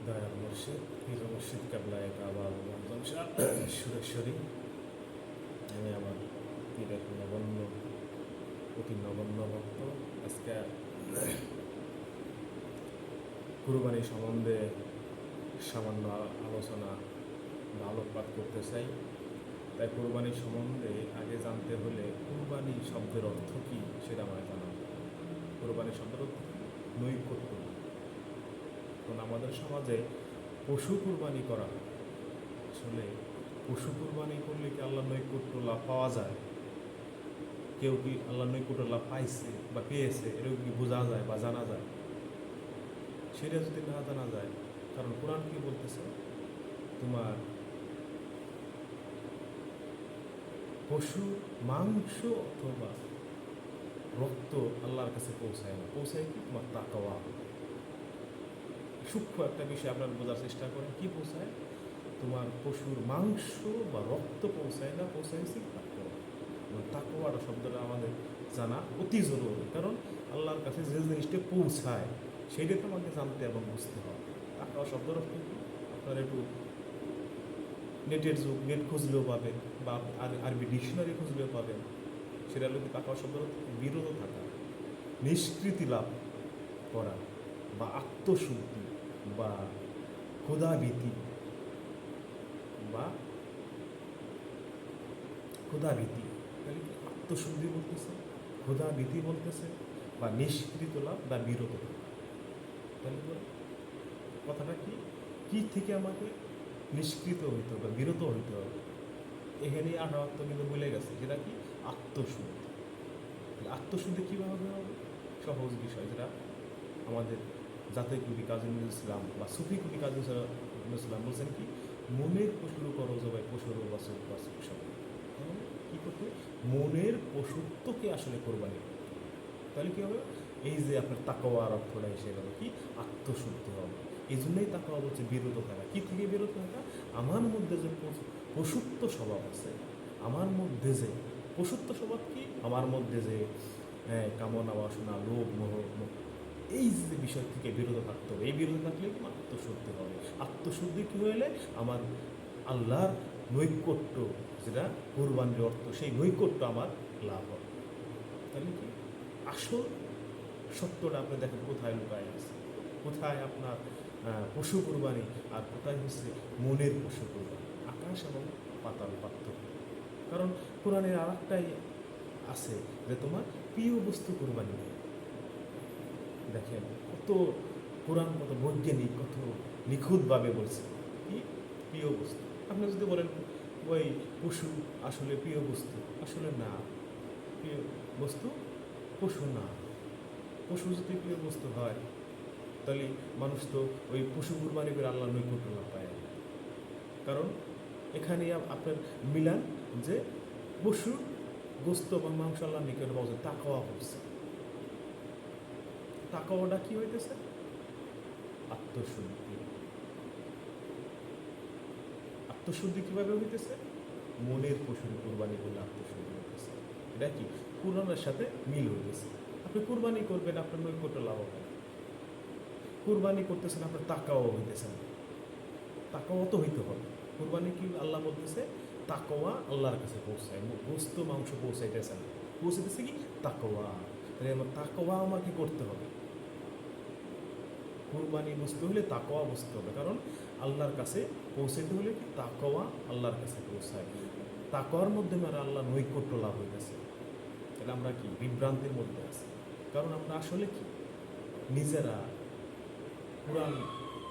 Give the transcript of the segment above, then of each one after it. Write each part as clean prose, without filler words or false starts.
দয়ার মুর্শিদ পীর মুর্শিদ কাবলায় কাবা শাহ সুরেশ্বরী। আমি আমার পীরের নগণ্য অতি নগণ্য ভক্ত। আজকে কুরবানি সম্বন্ধে সামান্য আলোচনা বা আলোকপাত করতে চাই। তাই কুরবানি সম্বন্ধে আগে জানতে হলে কুরবানি শব্দের অর্থ কী সেটা আমায় জানাবো। কুরবানি শব্দের অর্থ নৈকট্য। কারণ আমাদের সমাজে পশু কুরবানি করা হয়। আসলে পশু কুরবানি করলে কি আল্লাহ নৈকট্য লাভ পাওয়া যায়? কেউ কি আল্লাহ নৈকট্য লাভ পাইছে বা পেয়েছে এরকম কি বোঝা যায় বা জানা যায়? সেটা যদি না জানা যায়, কারণ কোরআন কি বলতেছে, তোমার পশু মাংস অথবা রক্ত আল্লাহর কাছে পৌঁছায় না, পৌঁছায় কি তোমার তাকওয়া। সূক্ষ্ম একটা বিষয় আপনারা বোঝার চেষ্টা করেন, কি পৌঁছায়? তোমার পশুর মাংস বা রক্ত পৌঁছায় না, পৌঁছাইছি তাকওয়া। তাকওয়াটা শব্দটা আমাদের জানা অতি জরুরি, কারণ আল্লাহর কাছে যে জিনিসটা পৌঁছায় সেইটা তো আমাকে জানতে এবং বুঝতে হবে। তাকওয়া শব্দের অর্থ কি? আপনারা একটু নেটের যুগ, নেট খুঁজলেও পাবেন বা আরবি ডিকশনারি খুঁজলেও পাবেন। সেটা হলো কি তাকওয়া শব্দের অর্থ বিরত থাকা, নিষ্কৃতি লাভ করা বা আত্মশুদ্ধি বা ক্ষুধাভীতি বা ক্ষুধাভীতি। তাহলে কি আত্মশুদ্ধি বলতেছে, ক্ষুধাভীতি বলতেছে, বা নিষ্কৃত লাভ বা বিরত থাকা। তাহলে কথাটা কি, কি থেকে আমাকে নিষ্কৃত হইতে হবে, বিরত হইতে হবে? এখানে আঠারো অর্থ কিন্তু বলে গেছে, যেটা কি আত্মশুদ্ধি। আত্মশুদ্ধি কীভাবে হবে? সহজ বিষয়, যেটা আমাদের জাতীয় কবি কাজী নজরুল ইসলাম বা সুফি কবি কাজী নজরুল ইসলাম বলছেন কি, মনের পশুর করো জবাই পশুর বাসুর বাসুর সব। কী করতে? মনের পশুত্বকে আসলে কোরবানি করতে। তাহলে কী হবে? এই যে আপনার তাকওয়ার অর্থটা এসে গেল কি, আত্মশুদ্ধি হবে। এই জন্যই তাকওয়া বলছে বিরত থাকা। কী থেকে বিরত থাকা? আমার মধ্যে যে পশুত্ব স্বভাব আছে, আমার মধ্যে যে পশুত্ব স্বভাব কি, আমার মধ্যে যে কামনা বাসনা লোভ মোহ, এই যে বিষয় থেকে বিরত থাকতে হবে। এই বিরত থাকলে কি আত্মশুদ্ধি হবে। আত্মশুদ্ধি কী হলে আমার আল্লাহর নৈকট্য, যেটা কুরবানির অর্থ, সেই নৈকট্য আমার লাভ হবে। তাহলে কি আসল সত্যটা আপনি দেখেন কোথায় লুকায় আছে, কোথায় আপনার পশু কুরবানি আর কোথায় হচ্ছে মনের পশু কুরবানি। আকাশ এবং পাতাল পার্থক্য। কারণ কোরআনের আর একটাই আছে যে তোমার প্রিয় বস্তু কুরবানি। দেখেন কত কোরআন, কত বৈজ্ঞানিক, কত নিখুঁতভাবে বলছে কি প্রিয় বস্তু। আপনি যদি বলেন ওই পশু আসলে প্রিয় বস্তু, আসলে না, প্রিয় বস্তু পশু না। পশু যদি প্রিয় বস্তু হয় তাহলে মানুষ তো ওই পশু কুরবানি করে আল্লাহ নৈকট্য লাভ পায়। কারণ এখানে আপনার মিলান যে পশুর গোস্ত বা মাংস আল্লাহ নিকটে পাওয়া যায়, তাকওয়া হচ্ছে। তাকওয়াটা কি হইতেছে? আত্মশুদ্ধি। আত্মশুদ্ধি কীভাবে হইতেছে? মনের পশুর কুরবানি করলে আত্মশুদ্ধি হইতেছে। এটা কি কুরবানের সাথে মিল হইতেছে। আপনি কুরবানি করবেন, আপনার নৈকট্য লাভ হবে। কুরবানি করতেছেন, আপনার তাকওয়া হইতেছে না। তাকওয়া তো হইতে হবে। কুরবানি কি আল্লাহ বলতেছে, তাকওয়া আল্লাহর কাছে পৌঁছায়, গোস্ত মাংস পৌঁছাইতেছে না, পৌঁছাইতেছে কি তাকওয়া। তাহলে আমার তাকওয়া আমাকে করতে হবে। কুরবানি বুঝতে হলে তাকওয়া বুঝতে হবে, কারণ আল্লাহর কাছে পৌঁছাইতে হলে কি তাকওয়া আল্লাহর কাছে পৌঁছায়। তাকওয়ার মধ্যে মানে আল্লাহ নৈকট্য লাভ হইতেছে। তাহলে আমরা কি বিভ্রান্তির মধ্যে আছি? কারণ আমরা আসলে কি নিজেরা কোরআন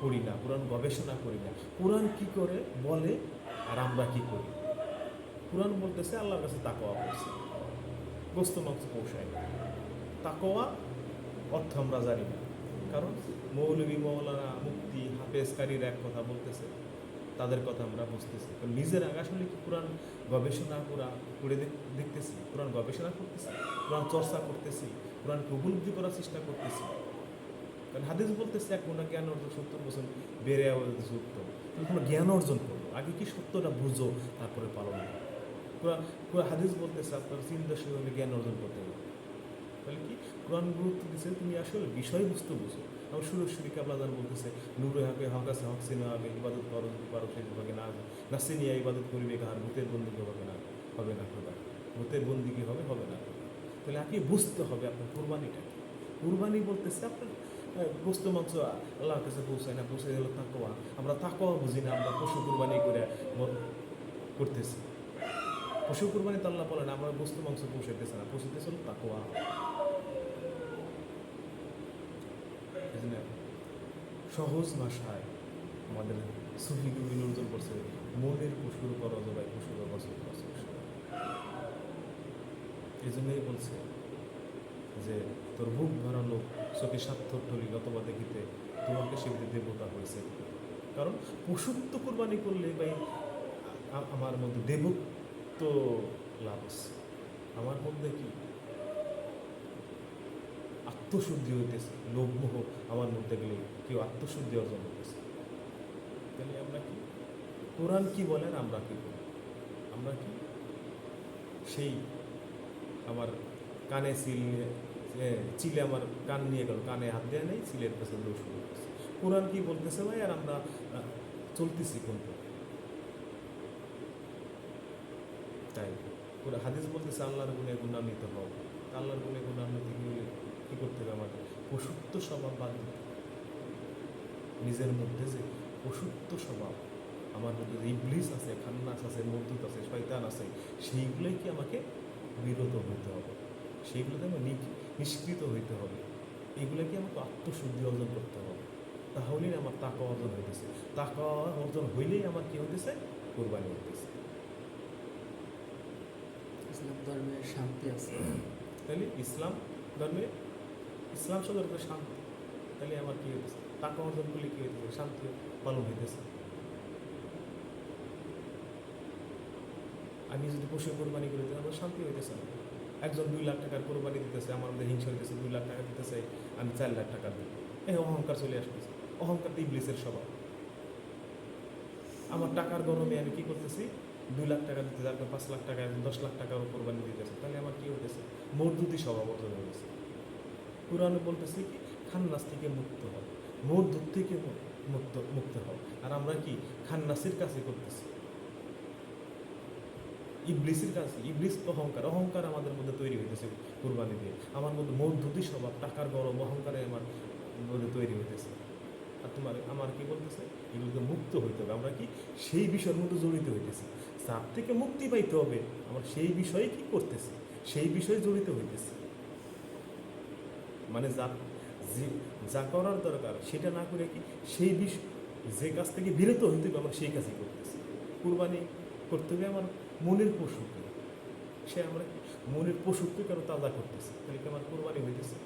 করি না, কোরআন গবেষণা করি না। কোরআন কি করে বলে আর আমরা কি করি? কোরআন বলতেছে আল্লাহর কাছে তাকওয়া পৌঁছে, গোস্ত মাংস পৌঁছায় না। তাকওয়া অর্থ আমরা জানি না, কারণ মৌলবী মৌলানা মুফতি হাফেজকারীর এক কথা বলতেছে, তাদের কথা আমরা বুঝতেছি। তো নিজের আগে আসলে কি কোরআন গবেষণা করে দেখতেছি, কোরআন গবেষণা করতেছি, কোরআন চর্চা করতেছি, কোরআনকে উপলব্ধি করার চেষ্টা করতেছি। কারণ হাদিস বলতেছে এক ঘন্টা জ্ঞান অর্জন 70% বেড়ে যুক্ত। তুমি কোনো জ্ঞান অর্জন করো, আগে কি সত্যটা বুঝো, তারপরে পালন করো। পুরো হাদিস বলতেছে আপনার চিন্তাশীল জ্ঞান অর্জন করতে হবে। তাহলে কি কোরআন গুরুত্ব দিচ্ছে তুমি আসলে বিষয়বস্তু বুঝো। আমার সুরশ্বরী কাবলাদান বলতেছে নূরে হাকে হক আছে হক সিনে হবে ইবাদত করো যদি পারো সেই ভাগে না নাসি নিয়ে ইবাদত করিবে কাহার ভূতের বন্দিকে হবে না খোদা ভূতের বন্দিকে হবে না খোদা। তাহলে আপনি বুঝতে হবে আপনার কুরবানিটা কি। কুরবানি বলতেছে আপনার গোস্ত মাংস আল্লাহর কাছে পৌঁছায় না, পৌঁছে গেল তাকওয়া। আমরা তাকওয়া বুঝি না, আমরা পশু কুরবানি করে করতেছি। পশু কুরবানি তো আল্লাহ বলেন আমরা গোস্ত মাংস পৌঁছাইতেছে না, পৌঁছাইতেছে হলো তাকওয়া। সহজ ভাষায় আমাদের সুফি কবি নজরুল করছে মনের পশুর উপর অজবাই পশুর বছর বছর। এই জন্যই বলছে যে তোর বুক ভরানো চোখে স্বার্থর টলি অথবা দেখিতে তোমাকে সেগুলি দেবতা হয়েছে। কারণ পশুত্ব কোরবানি করলে ভাই আমার মধ্যে দেবত্ব লাভ আছে, আমার মধ্যে কি আত্মশুদ্ধি হইতেছে, লোভমোহ আমার মধ্যে গেলে কেউ আত্মশুদ্ধি অর্জন হইতেছে। তাহলে আমরা কি কোরআন কি বলেন আমরা কি বলি, আমরা কি সেই আমার কানে চিলে আমার কান নিয়ে গেল, কানে হাত দেওয়া নেই, চিলের কাছে দৌড় শুরু করছে। কোরআন কি বলতেছে ভাই আর আমরা চলতেছি কোন পথে? তাই হাদিস বলতেছে আল্লাহর গুণে গুণান্বিত হও। আল্লাহর গুণে গুণান্বিত হলে কী করতে হবে আমাদের? পশুত্ব স্বভাব বাদ দিতে হবে। নিজের মধ্যে যে পশুত্ব স্বভাব আমার মধ্যে যে ইবলিস আছে, খান্নাস আছে, মরদুত আছে, শয়তান আছে, সেইগুলোই কি আমাকে বিরত হইতে হবে, সেইগুলোতে আমার নিষ্কৃত হইতে হবে। এগুলোকে আমাকে আত্মশুদ্ধি অর্জন করতে হবে। তাহলেই আমার তাকওয়া অর্জন হইতেছে। তাকওয়া অর্জন হইলেই আমার কি হইতেছে? কোরবানি হইতেছে। ইসলাম ধর্মে শান্তি আছে। তাহলে ইসলাম ধর্মে ইসলাম শব্দের শান্তি, তাহলে আমার কি হইতেছে? তাকওয়া অর্জন করলে কি হইতেছে? শান্তি পালন হইতেছে। আমি যদি পশু কোরবানি করে দিই আমার শান্তি হইতেছে না। একজন 2 লাখ টাকার কোরবানি দিতেছে, আমার মধ্যে হিংসা হইতেছে, 2 লাখ টাকা দিতেছে, আমি 4 লাখ টাকা দিই, এই অহংকার চলে আসতেছে। অহংকার তো ইবলিসের স্বভাব। আমার টাকার গরমে আমি কি করতেছি? 2 লাখ টাকা দিতে যার 5 লাখ টাকা 10 লাখ টাকার কোরবানি দিতেছে, তাহলে আমার কি হইতেছে? মর্দুতি স্বভাব অর্জন হয়েছে। কোরআনে বলতেছে কি খান্নাস থেকে মুক্ত হও, মর্দুত থেকে মুক্ত হও। আর আমরা কি খান্নাসের কাছে করতেছি, ইবলিসের কাছে। ইবলিস অহংকার, অহংকার আমাদের মধ্যে তৈরি হইতেছে কুরবানি দিয়ে। আমার মধ্যে মর্দুতি স্বভাব, টাকার গরম, অহংকারে আমার মধ্যে তৈরি হইতেছে। আর আমার কি বলতেছে? এগুলোকে মুক্ত হইতে হবে। আমরা কি সেই বিষয়ের মধ্যে জড়িত হইতেছি, তার থেকে মুক্তি পাইতে হবে। আমরা সেই বিষয়ে কি করতেছি? সেই বিষয়ে জড়িত হইতেছি। মানে যা করার দরকার সেটা না করে কি সেই বিষয় যে কাজ থেকে বিরত হইতে হবে আমরা সেই কাজই করতেছি। কুরবানি করতে হবে আমার মনের পশুকে, সে আমরা মনের পশুকে কারো তাজা করতেছি, তাহলে কি আমার কোরবানি হইতেছে?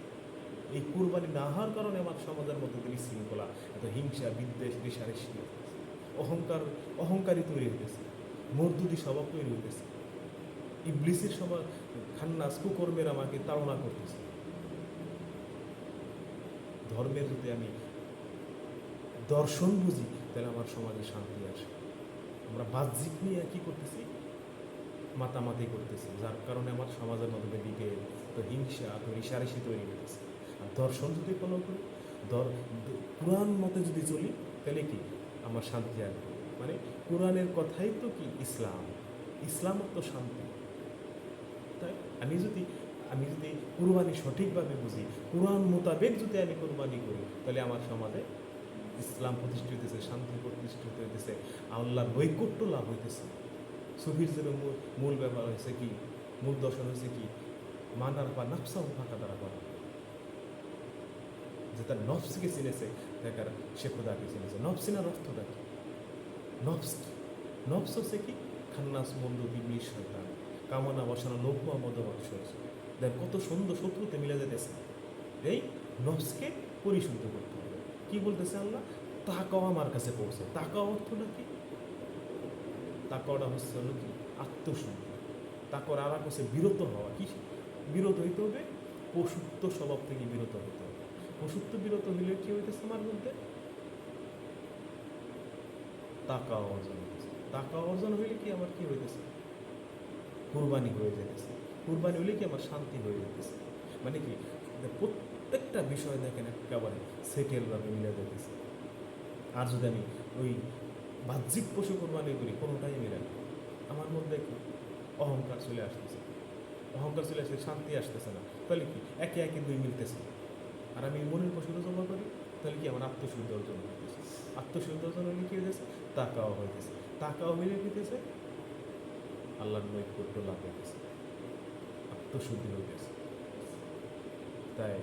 এই কোরবানি না হওয়ার কারণে আমার সমাজের মধ্যে বিশৃঙ্খলা, এত হিংসা, বিদ্বেষ, রেষারেষি, অহংকারী তৈরি হইতেছে, মর্দুদি স্বভাব তৈরি হইতেছে। ইবলিসের স্বভাব, খান্নাস, কুকর্মের আমাকে তাড়না করতেছে। ধর্মের যদি আমি দর্শন বুঝি তাহলে আমার সমাজে শান্তি আসে। আমরা বাহ্যিক নিয়ে কী করতেছি? মাতামাতি করতেছি, যার কারণে আমার সমাজের মধ্যে বিভেদ, তো হিংসা, তো রেষারেষি তৈরি হইতেছে। আর দর্শন যদি ফলো করি, কোরআন মতে যদি চলি, তাহলে কি আমার শান্তি আসবে। মানে কোরআনের কথাই তো কি ইসলাম, ইসলাম তো শান্তি। তাই আমি যদি কুরবানি সঠিকভাবে বুঝি, কোরআন মোতাবেক যদি আমি কুরবানি করি, তাহলে আমার সমাজে ইসলাম প্রতিষ্ঠিত হইতেছে, শান্তি প্রতিষ্ঠিত হইতেছে, আল্লাহর নৈকট্য লাভ হইতেছে। সুফির যে মূল ব্যাপার হয়েছে কি, মূল দর্শন হয়েছে কি, মানার বা নফসা ফাঁকা দ্বারা করা, যে তার নফসকে চিনেছে, দেখার সে খোদাকে চিনেছে। নফসিনার অর্থটা কি? নফস হচ্ছে কি? খান্নাস, বন্ধু, বিবলি, শয়তান, কামনা, বাসনা, লোভ, মদমাংস হয়েছে। দেখ কত সুন্দর শত্রুতে মিলে যেতেছে। এই নফসকে পরিশুদ্ধ করতে হবে। কি বলতেছে আল্লাহ? তাকাওয়া আমার কাছে পৌঁছে। তাকাওয়া অর্থটা কি? তাকাওয়াটা হচ্ছে হলো কি? আত্মশুদ্ধি। তাকওয়ার আর হচ্ছে বিরত হওয়া। কি বিরত হইতে হবে? পশুত্ব স্বভাব থেকে বিরত হইতে হবে। পশুত্ব বিরত হইলে কি হইতেছে আমার মধ্যে? তাকাওয়া অর্জন হইতেছে। তাকাওয়া অর্জন হইলে কি আমার কি হইতেছে? কুরবানি হয়ে যেতেছে। কুরবানি হইলে কি আমার শান্তি হয়ে যেতেছে। মানে কি প্রত্যেকটা বিষয় দেখেন একেবারে সেটেলভাবে মিলে যেতেছে। আর যদি আমি ওই বাহ্যিক পশু কোরবানি করি, কোনোটাই মিলে না। আমার মধ্যে কি অহংকার চলে আসতেছে, অহংকার চলে আসলে শান্তি আসতেছে না। তাহলে কি একে একে দুই মিলতেছে। আর আমি মনের পশুটা জমা করি, তাহলে কি আমার আত্মশুদ্ধি অর্জন হইতেছে। আত্মশুদ্ধি অর্জন হলে কি হইতেছে? তাকাও হইতেছে। তাকাও হইলে হইতেছে আল্লাহর নৈকট্য লাভ হইতেছে, আত্মশুদ্ধি হইতেছে। তাই